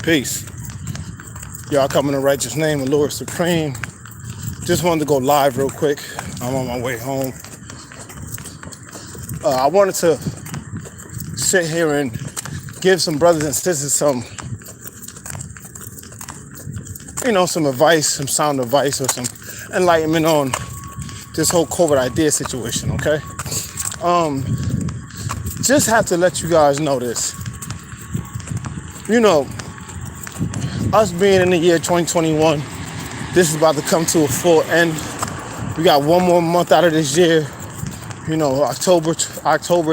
Peace. Y'all come in the righteous name of Lord Supreme. Just wanted to go live real quick. I'm on my way home. I wanted to sit here and give some brothers and sisters some advice, some sound advice or some enlightenment on this whole COVID idea situation, okay? Just have to let you guys know this. Us being in the year 2021, this is about to come to a full end. We got one more month out of this year. October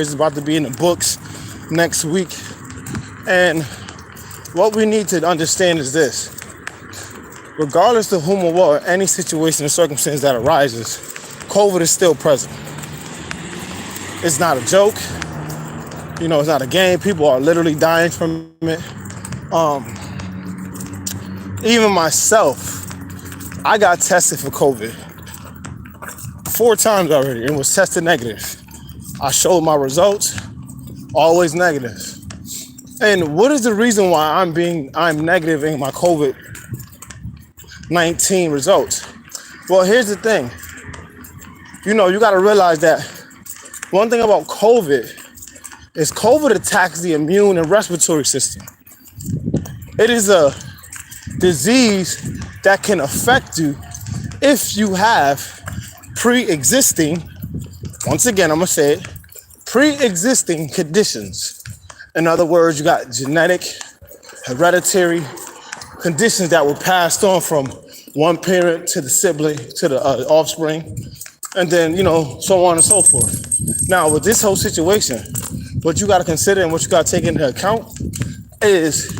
is about to be in the books next week. And what we need to understand is this. Regardless of whom or what, or any situation or circumstance that arises, COVID is still present. It's not a joke. It's not a game. People are literally dying from it. Even myself, I got tested for COVID 4 times already and was tested negative. I showed my results, always negative. And what is the reason why I'm negative in my COVID-19 results? Well, here's the thing. You got to realize that one thing about COVID is COVID attacks the immune and respiratory system. It is a disease that can affect you if you have pre-existing, once again, I'm going to say it, pre-existing conditions. In other words, you got genetic, hereditary conditions that were passed on from one parent to the sibling, to the offspring, and then, so on and so forth. Now, with this whole situation, what you got to consider and what you got to take into account is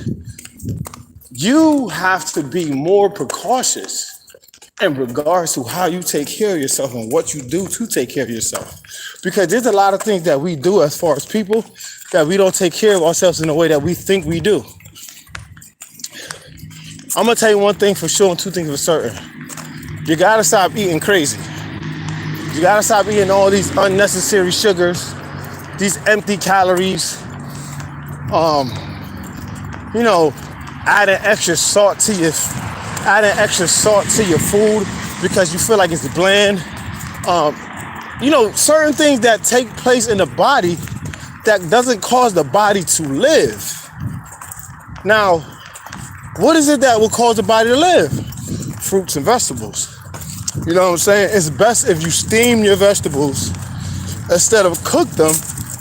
you have to be more precautious in regards to how you take care of yourself and what you do to take care of yourself. Because there's a lot of things that we do as far as people that we don't take care of ourselves in the way that we think we do. I'm going to tell you one thing for sure and 2 things for certain. You got to stop eating crazy. You got to stop eating all these unnecessary sugars, these empty calories, adding extra salt to your food because you feel like it's bland. Certain things that take place in the body that doesn't cause the body to live. Now, what is it that will cause the body to live? Fruits and vegetables. You know what I'm saying? It's best if you steam your vegetables instead of cook them,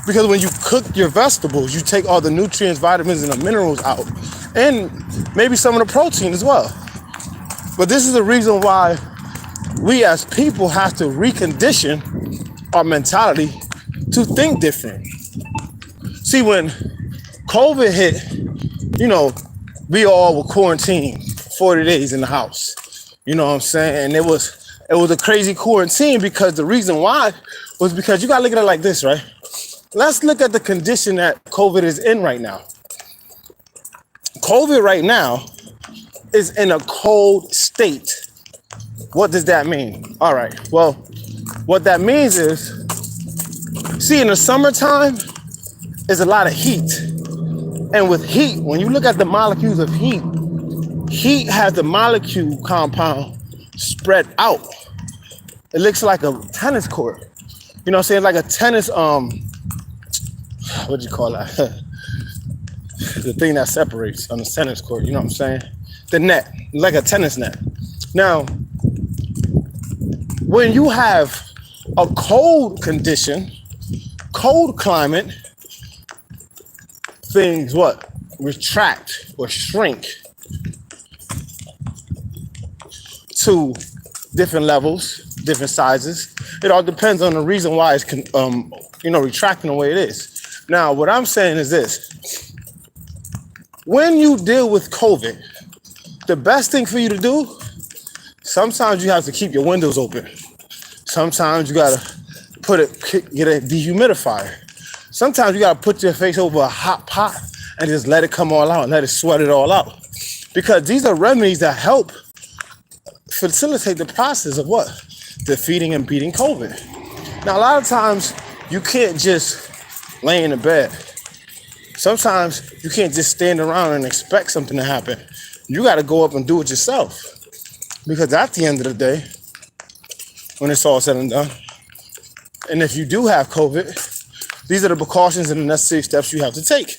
because when you cook your vegetables, you take all the nutrients, vitamins, and the minerals out, and maybe some of the protein as well. But this is the reason why we as people have to recondition our mentality to think different. See, when COVID hit, we all were quarantined for 40 days in the house. You know what I'm saying? And it was a crazy quarantine because the reason why was because you got to look at it like this, right? Let's look at the condition that COVID is in right now. COVID right now is in a cold state. What does that mean? All right. Well, what that means is, see, in the summertime, there's a lot of heat. And with heat, when you look at the molecules of heat, heat has the molecule compound spread out. It looks like a tennis court. You know what I'm saying? Like a tennis, what do you call that? The thing that separates on the tennis court, you know what I'm saying? The net, like a tennis net. Now, when you have a cold condition, cold climate, things retract or shrink to different levels, different sizes. It all depends on the reason why it's retracting the way it is. Now, what I'm saying is this. When you deal with COVID, the best thing for you to do, sometimes you have to keep your windows open. Sometimes you gotta get a dehumidifier. Sometimes you gotta put your face over a hot pot and just let it come all out and let it sweat it all out. Because these are remedies that help facilitate the process of what? Defeating and beating COVID. Now, a lot of times you can't just lay in the bed Sometimes you can't just stand around and expect something to happen. You got to go up and do it yourself. Because at the end of the day, when it's all said and done, and if you do have COVID, these are the precautions and the necessary steps you have to take.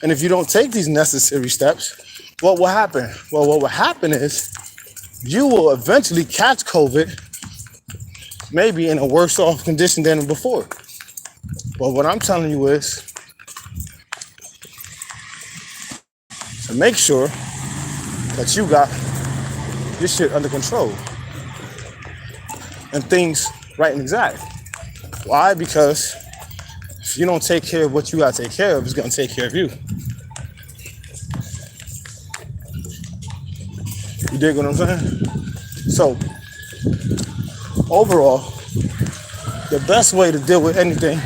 And if you don't take these necessary steps, what will happen? Well, what will happen is you will eventually catch COVID, maybe in a worse off condition than before. But what I'm telling you is to make sure that you got your shit under control and things right and exact. Why? Because if you don't take care of what you gotta take care of, it's gonna take care of you. You dig what I'm saying? So, overall, the best way to deal with anything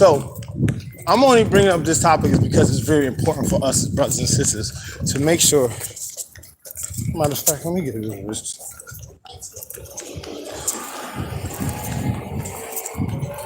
So, I'm only bringing up this topic is because it's very important for us as brothers and sisters to make sure. Matter of fact, let me get rid of this.